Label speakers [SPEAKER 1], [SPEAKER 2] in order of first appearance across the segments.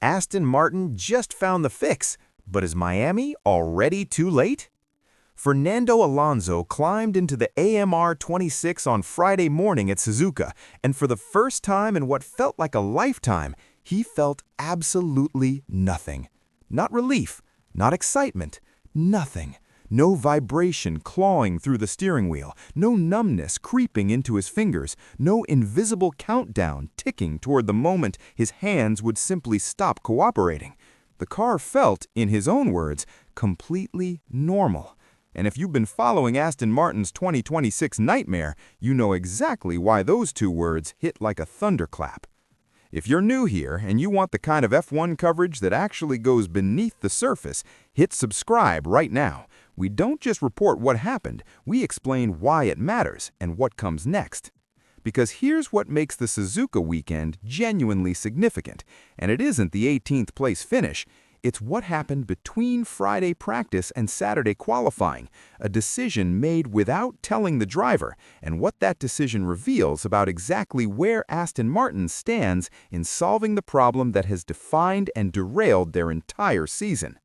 [SPEAKER 1] Aston Martin just found the fix, but is Miami already too late? Fernando Alonso climbed into the AMR 26 on Friday morning at Suzuka, and for the first time in what felt like a lifetime, he felt absolutely nothing. Not relief, not excitement, nothing. No vibration clawing through the steering wheel, no numbness creeping into his fingers, no invisible countdown ticking toward the moment his hands would simply stop cooperating. The car felt, in his own words, completely normal. And if you've been following Aston Martin's 2026 nightmare, you know exactly why those two words hit like a thunderclap. If you're new here and you want the kind of F1 coverage that actually goes beneath the surface, hit subscribe right now. We don't just report what happened, we explain why it matters and what comes next. Because here's what makes the Suzuka weekend genuinely significant, and it isn't the 18th place finish. It's what happened between Friday practice and Saturday qualifying, a decision made without telling the driver, and what that decision reveals about exactly where Aston Martin stands in solving the problem that has defined and derailed their entire season.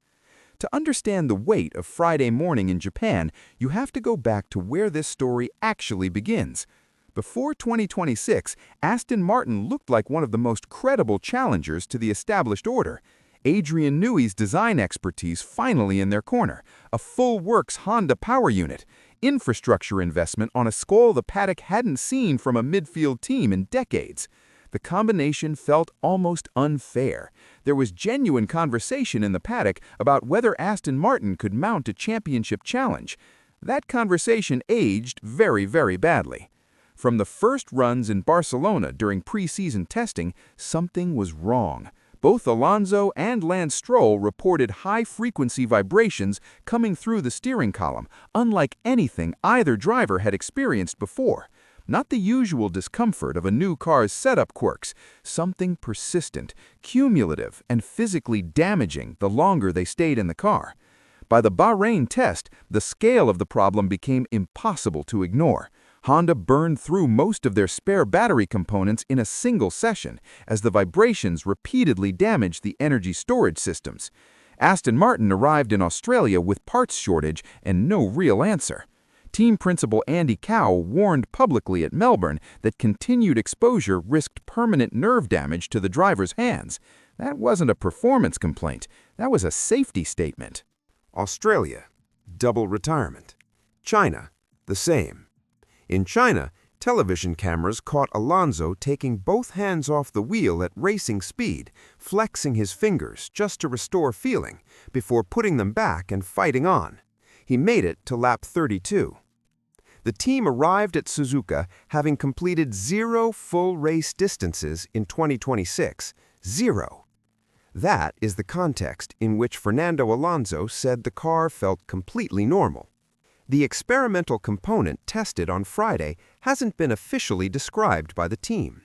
[SPEAKER 1] To understand the weight of Friday morning in Japan, you have to go back to where this story actually begins. Before 2026, Aston Martin looked like one of the most credible challengers to the established order. Adrian Newey's design expertise finally in their corner, a full-works Honda power unit, infrastructure investment on a scale the paddock hadn't seen from a midfield team in decades. The combination felt almost unfair. There was genuine conversation in the paddock about whether Aston Martin could mount a championship challenge. That conversation aged very, very badly. From the first runs in Barcelona during pre-season testing, something was wrong. Both Alonso and Lance Stroll reported high-frequency vibrations coming through the steering column, unlike anything either driver had experienced before. Not the usual discomfort of a new car's setup quirks, something persistent, cumulative, and physically damaging the longer they stayed in the car. By the Bahrain test, the scale of the problem became impossible to ignore. Honda burned through most of their spare battery components in a single session, as the vibrations repeatedly damaged the energy storage systems. Aston Martin arrived in Australia with parts shortage and no real answer. Team principal Andy Cow warned publicly at Melbourne that continued exposure risked permanent nerve damage to the driver's hands. That wasn't a performance complaint, that was a safety statement.
[SPEAKER 2] Australia, double retirement. China, the same. In China, television cameras caught Alonso taking both hands off the wheel at racing speed, flexing his fingers just to restore feeling, before putting them back and fighting on. He made it to lap 32. The team arrived at Suzuka having completed 0 full race distances in 2026. 0. That is the context in which Fernando Alonso said the car felt completely normal. The experimental component tested on Friday hasn't been officially described by the team.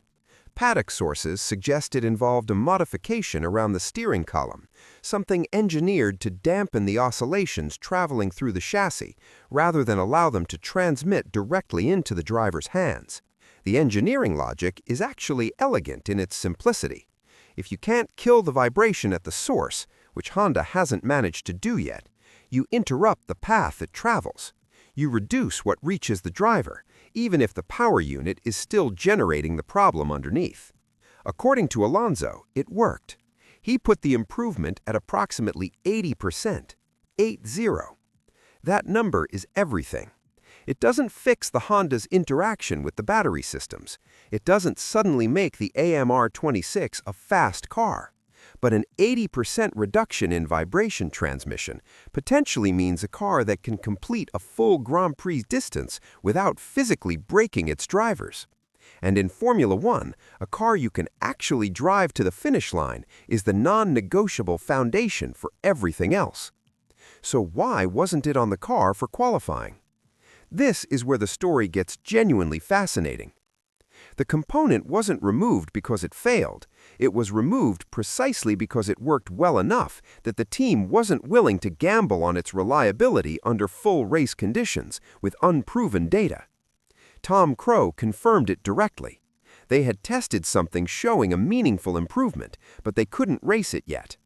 [SPEAKER 2] Paddock sources suggest it involved a modification around the steering column, something engineered to dampen the oscillations traveling through the chassis, rather than allow them to transmit directly into the driver's hands. The engineering logic is actually elegant in its simplicity. If you can't kill the vibration at the source, which Honda hasn't managed to do yet, you interrupt the path it travels. You reduce what reaches the driver, even if the power unit is still generating the problem underneath. According to Alonso, it worked. He put the improvement at approximately 80%. 80. That number is everything. It doesn't fix the Honda's interaction with the battery systems. It doesn't suddenly make the AMR 26 a fast car. But an 80% reduction in vibration transmission potentially means a car that can complete a full Grand Prix distance without physically breaking its drivers. And in Formula One, a car you can actually drive to the finish line is the non-negotiable foundation for everything else. So why wasn't it on the car for qualifying? This is where the story gets genuinely fascinating. The component wasn't removed because it failed. It was removed precisely because it worked well enough that the team wasn't willing to gamble on its reliability under full race conditions with unproven data. Tom Crow confirmed it directly. They had tested something showing a meaningful improvement, but they couldn't race it yet.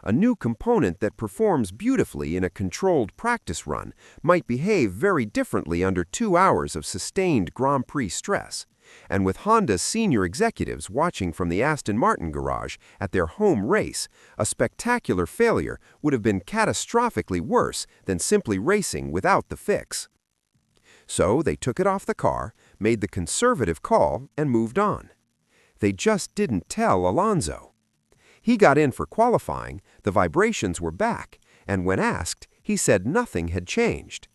[SPEAKER 2] A new component that performs beautifully in a controlled practice run might behave very differently under 2 hours of sustained Grand Prix stress. And with Honda's senior executives watching from the Aston Martin garage at their home race, a spectacular failure would have been catastrophically worse than simply racing without the fix. So they took it off the car, made the conservative call, and moved on. They just didn't tell Alonso. He got in for qualifying, the vibrations were back, and when asked, he said nothing had changed.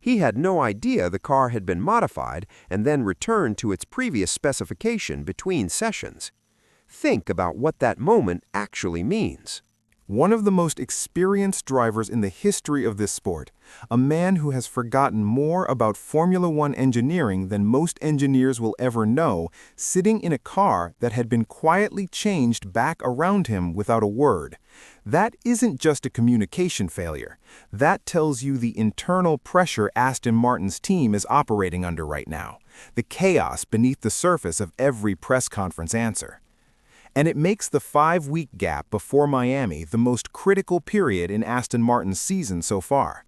[SPEAKER 2] He had no idea the car had been modified and then returned to its previous specification between sessions. Think about what that moment actually means.
[SPEAKER 1] One of the most experienced drivers in the history of this sport, a man who has forgotten more about Formula One engineering than most engineers will ever know, sitting in a car that had been quietly changed back around him without a word. That isn't just a communication failure. That tells you the internal pressure Aston Martin's team is operating under right now, the chaos beneath the surface of every press conference answer. And it makes the 5-week gap before Miami the most critical period in Aston Martin's season so far.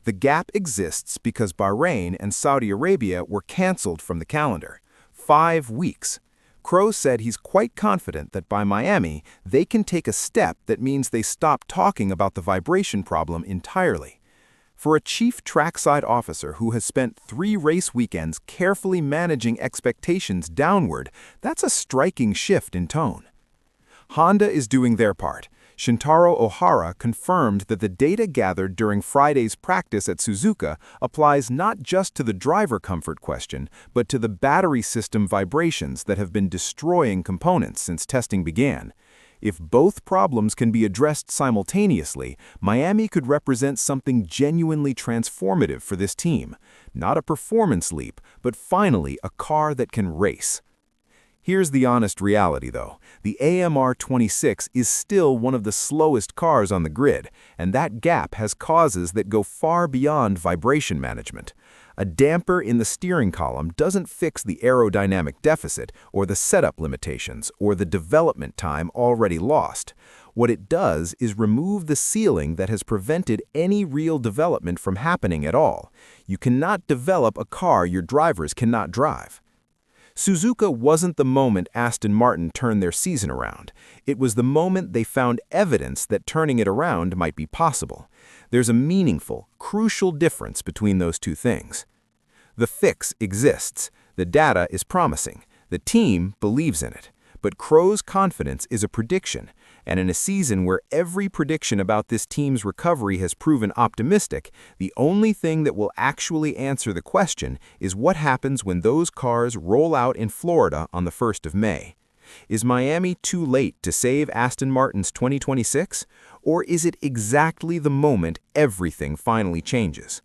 [SPEAKER 1] The gap exists because Bahrain and Saudi Arabia were canceled from the calendar. 5 weeks. Crow said he's quite confident that by Miami, they can take a step that means they stop talking about the vibration problem entirely. For a chief trackside officer who has spent 3 race weekends carefully managing expectations downward, that's a striking shift in tone. Honda is doing their part. Shintaro Ohara confirmed that the data gathered during Friday's practice at Suzuka applies not just to the driver comfort question, but to the battery system vibrations that have been destroying components since testing began. If both problems can be addressed simultaneously, Miami could represent something genuinely transformative for this team. Not a performance leap, but finally a car that can race. Here's the honest reality, though. The AMR 26 is still one of the slowest cars on the grid, and that gap has causes that go far beyond vibration management. A damper in the steering column doesn't fix the aerodynamic deficit, or the setup limitations, or the development time already lost. What it does is remove the ceiling that has prevented any real development from happening at all. You cannot develop a car your drivers cannot drive. Suzuka wasn't the moment Aston Martin turned their season around. It was the moment they found evidence that turning it around might be possible. There's a meaningful, crucial difference between those two things. The fix exists. The data is promising. The team believes in it. But Crow's confidence is a prediction, and in a season where every prediction about this team's recovery has proven optimistic, the only thing that will actually answer the question is what happens when those cars roll out in Florida on the 1st of May. Is Miami too late to save Aston Martin's 2026? Or is it exactly the moment everything finally changes?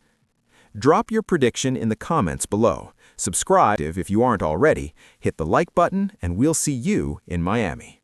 [SPEAKER 1] Drop your prediction in the comments below. Subscribe if you aren't already, hit the like button, and we'll see you in Miami.